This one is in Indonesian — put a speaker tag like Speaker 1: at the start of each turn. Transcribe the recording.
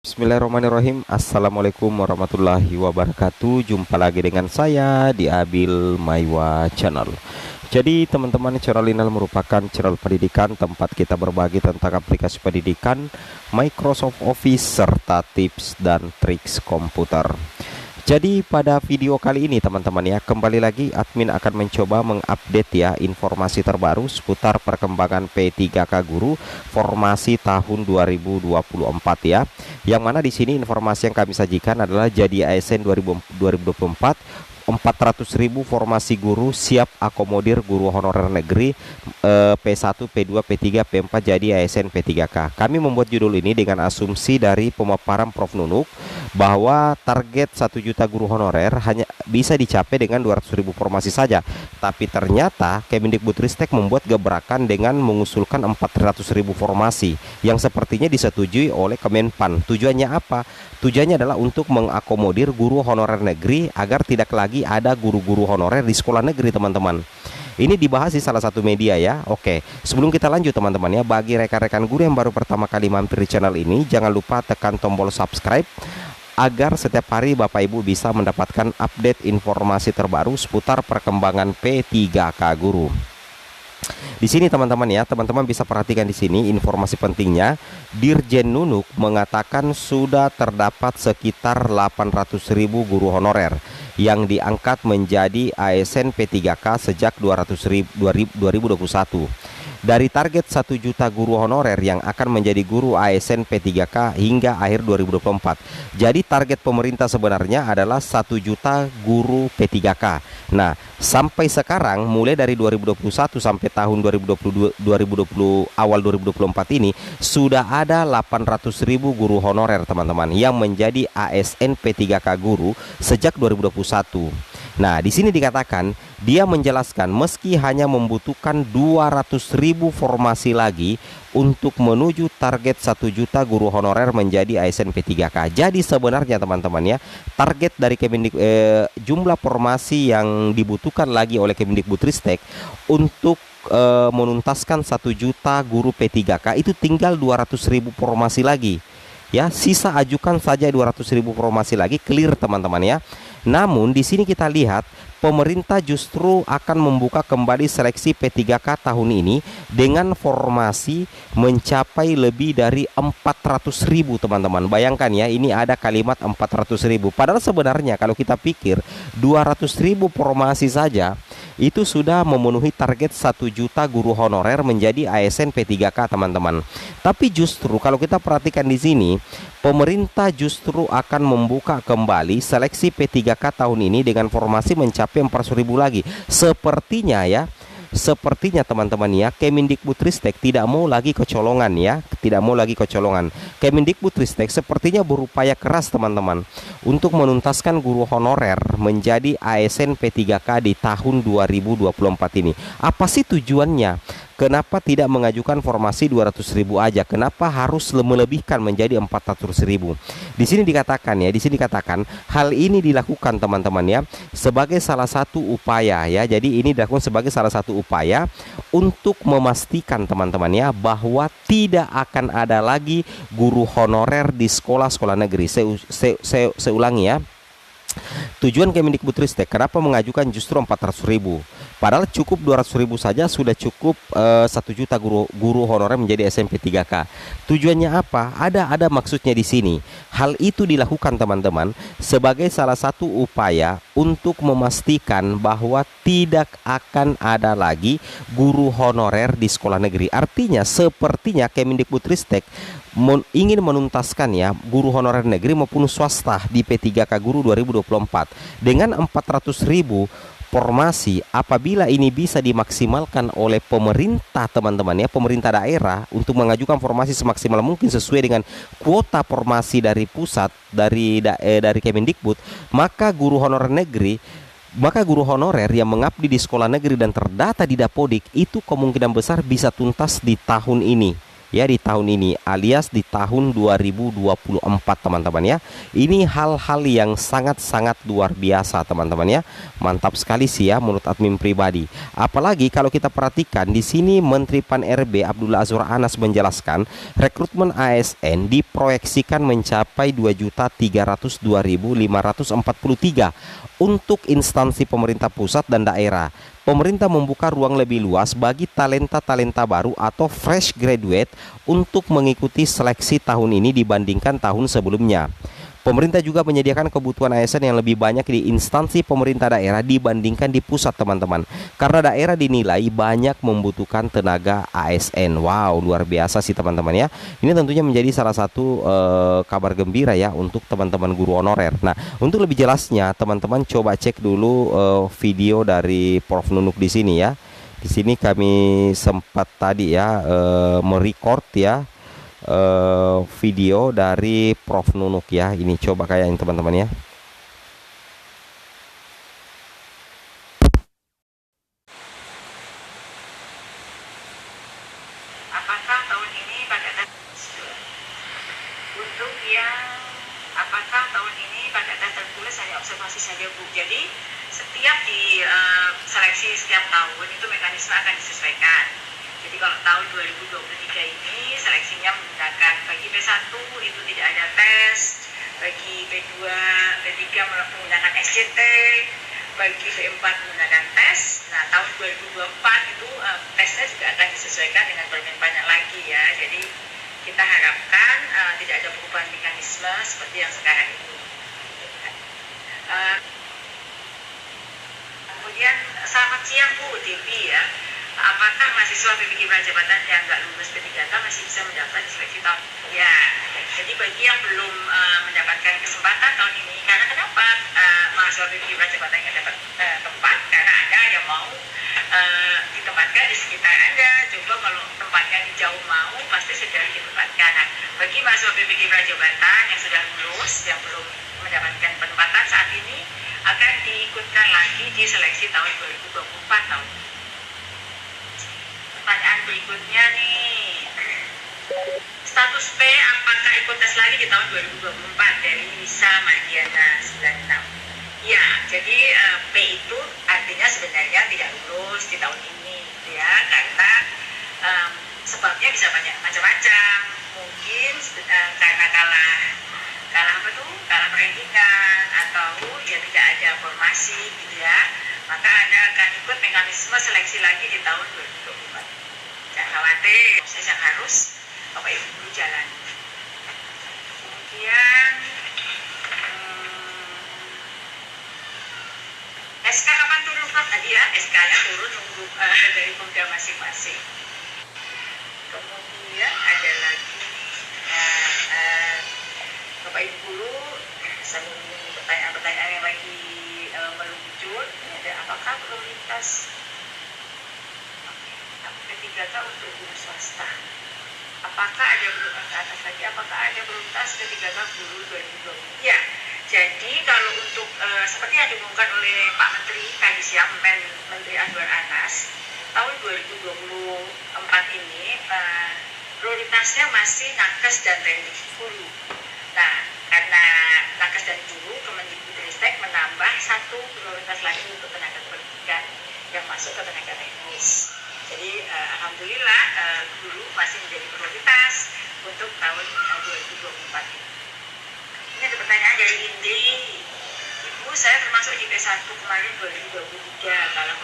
Speaker 1: Bismillahirrahmanirrahim. Assalamualaikum warahmatullahi wabarakatuh. Jumpa lagi dengan saya di Abil Maiwa Channel. Jadi teman-teman, channel ini merupakan channel pendidikan tempat kita berbagi tentang aplikasi pendidikan, Microsoft Office, serta tips dan triks komputer. Jadi pada video kali ini teman-teman ya, kembali lagi admin akan mencoba mengupdate ya informasi terbaru seputar perkembangan P3K Guru formasi tahun 2024 ya. Yang mana di sini informasi yang kami sajikan adalah jadi ASN 2024 400.000 formasi guru siap akomodir guru honorer negeri P1, P2, P3, P4 jadi ASN P3K. Kami membuat judul ini dengan asumsi dari pemaparan Prof Nunuk bahwa target 1 juta guru honorer hanya bisa dicapai dengan 200.000 formasi saja. Tapi ternyata Kemendikbudristek membuat gebrakan dengan mengusulkan 400.000 formasi yang sepertinya disetujui oleh Kemenpan. Tujuannya apa? Tujuannya adalah untuk mengakomodir guru honorer negeri agar tidak lagi ada guru-guru honorer di sekolah negeri, teman-teman. Ini dibahas di salah satu media ya. Oke, sebelum kita lanjut teman-teman ya, bagi rekan-rekan guru yang baru pertama kali mampir di channel ini, jangan lupa tekan tombol subscribe agar setiap hari Bapak Ibu bisa mendapatkan update informasi terbaru seputar perkembangan P3K Guru. Di sini teman-teman ya, teman-teman bisa perhatikan di sini informasi pentingnya. Dirjen Nunuk mengatakan sudah terdapat sekitar 800.000 guru honorer yang diangkat menjadi ASN P3K sejak 2021. Dari target 1 juta guru honorer yang akan menjadi guru ASN P3K hingga akhir 2024. Jadi target pemerintah sebenarnya adalah 1 juta guru P3K. Nah, sampai sekarang mulai dari 2021 sampai tahun 2020 awal 2024 ini sudah ada 800.000 guru honorer teman-teman yang menjadi ASN P3K guru sejak 2021. Nah, di sini dikatakan dia menjelaskan meski hanya membutuhkan 200.000 formasi lagi untuk menuju target 1 juta guru honorer menjadi ASN P3K. Jadi sebenarnya teman-teman ya, target dari jumlah formasi yang dibutuhkan lagi oleh Kemendikbudristek untuk menuntaskan 1 juta guru P3K itu tinggal 200.000 formasi lagi. Ya, sisa ajukan saja 200.000 formasi lagi, clear teman-teman ya. Namun di sini kita lihat pemerintah justru akan membuka kembali seleksi P3K tahun ini dengan formasi mencapai lebih dari 400.000 teman-teman. Bayangkan ya, ini ada kalimat 400.000. Padahal sebenarnya kalau kita pikir 200.000 formasi saja itu sudah memenuhi target 1 juta guru honorer menjadi ASN P3K teman-teman. Tapi justru kalau kita perhatikan di sini, pemerintah justru akan membuka kembali seleksi P3K tahun ini dengan formasi mencapai 400.000 lagi. Sepertinya teman-teman ya, Kemendikbudristek tidak mau lagi kecolongan ya, tidak mau lagi kecolongan. Kemendikbudristek sepertinya berupaya keras teman-teman untuk menuntaskan guru honorer menjadi ASN P3K di tahun 2024 ini. Apa sih tujuannya? Kenapa tidak mengajukan formasi 200.000 aja? Kenapa harus melebihkan menjadi 400.000? Di sini dikatakan hal ini dilakukan teman-teman ya sebagai salah satu upaya ya. Jadi ini dilakukan sebagai salah satu upaya untuk memastikan teman-teman ya bahwa tidak akan ada lagi guru honorer di sekolah-sekolah negeri. Saya ulangi ya. Tujuan Kemendikbudristek kenapa mengajukan justru 400.000? Padahal cukup 200.000 saja sudah cukup 1 juta guru honorer menjadi SMP 3K. Tujuannya apa? Ada maksudnya di sini. Hal itu dilakukan teman-teman sebagai salah satu upaya untuk memastikan bahwa tidak akan ada lagi guru honorer di sekolah negeri. Artinya sepertinya Kemendikbudristek ingin menuntaskan ya guru honorer negeri maupun swasta di P3K Guru 2024 dengan 400.000 formasi. Apabila ini bisa dimaksimalkan oleh pemerintah teman-teman ya, pemerintah daerah untuk mengajukan formasi semaksimal mungkin sesuai dengan kuota formasi dari pusat dari Kemendikbud, maka guru honorer yang mengabdi di sekolah negeri dan terdata di Dapodik itu kemungkinan besar bisa tuntas di tahun ini. ya di tahun ini alias di tahun 2024 teman-teman ya. Ini hal-hal yang sangat-sangat luar biasa teman-teman ya. Mantap sekali sih ya menurut admin pribadi. Apalagi kalau kita perhatikan di sini Menteri Pan-RB Abdullah Azwar Anas menjelaskan rekrutmen ASN diproyeksikan mencapai 2.302.543 untuk instansi pemerintah pusat dan daerah. Pemerintah membuka ruang lebih luas bagi talenta-talenta baru atau fresh graduate untuk mengikuti seleksi tahun ini dibandingkan tahun sebelumnya. Pemerintah juga menyediakan kebutuhan ASN yang lebih banyak di instansi pemerintah daerah dibandingkan di pusat teman-teman. Karena daerah dinilai banyak membutuhkan tenaga ASN. Wow, luar biasa sih teman-teman ya. Ini tentunya menjadi salah satu kabar gembira ya untuk teman-teman guru honorer. Nah, untuk lebih jelasnya teman-teman coba cek dulu video dari Prof Nunuk di sini ya. Di sini kami sempat tadi ya merecord ya video dari Prof Nunuk ya. Ini coba kayak ini teman-teman ya.
Speaker 2: Apakah tahun ini pada untuk yang apakah tahun ini pada daftar tertulis hanya observasi saja Bu? Jadi setiap di seleksi setiap tahun itu mekanisme akan disesuaikan. Jadi kalau tahun 2023 ini seleksinya menggunakan bagi P1 itu tidak ada tes, bagi P2, P3 menggunakan SCT, bagi P4 menggunakan tes. Nah tahun 2024 itu tesnya juga akan disesuaikan dengan permen banyak lagi ya. Jadi kita harapkan tidak ada perubahan mekanisme seperti yang sekarang ini. Kemudian selamat siang Bu Devi ya. Apakah mahasiswa PPG Prajabatan yang nggak lulus P3K masih bisa mendaftar di seleksi tahun? Ya, jadi bagi yang belum mendapatkan kesempatan tahun ini, karena kenapa mahasiswa PPG Prajabatan yang dapat tempat? Karena Anda yang mau ditempatkan di sekitar Anda. Coba kalau tempatnya di jauh mau, pasti sudah ditempatkan. Nah, bagi mahasiswa PPG Prajabatan yang sudah lulus, yang belum mendapatkan penempatan saat ini, akan diikutkan lagi di seleksi tahun 2024 tahun ini. Pertanyaan berikutnya nih, status P apakah ikut tes lagi di tahun 2024 dari Lisa Madiana 96. Ya, jadi P itu artinya sebenarnya tidak lulus di tahun ini gitu ya, karena sebabnya bisa banyak macam-macam. Mungkin karena kalah pertandingan atau ya tidak ada formasi gitu ya, maka Anda akan ikut mekanisme seleksi lagi di tahun 2024. Jangan khawatir, proses yang harus Bapak Ibu guru jalan. Kemudian SK kapan turun Prof? Tadi ya, SK-nya turun nunggu dari Pemda masing-masing. Kemudian ada lagi Bapak Ibu guru sambil menunggu pertanyaan-pertanyaan yang lagi meluncur. Ada apakah prioritas P3K untuk guru swasta? Apakah ada prioritas P3K guru 2020? Ya, jadi kalau untuk seperti yang diumumkan oleh Pak Menteri tadi siang, Menteri Azwar Anas, tahun 2024 ini prioritasnya masih nakes dan teknik guru. Nah, karena nakes dan guru, Kemendikbudristek menambah satu prioritas lagi untuk tenaga pendidikan yang masuk ke tenaga teknis. Jadi alhamdulillah guru masih menjadi prioritas untuk tahun 2024 ini. Ini ada pertanyaan dari Indri. Ibu, saya termasuk di P1 kemarin 2023 kalau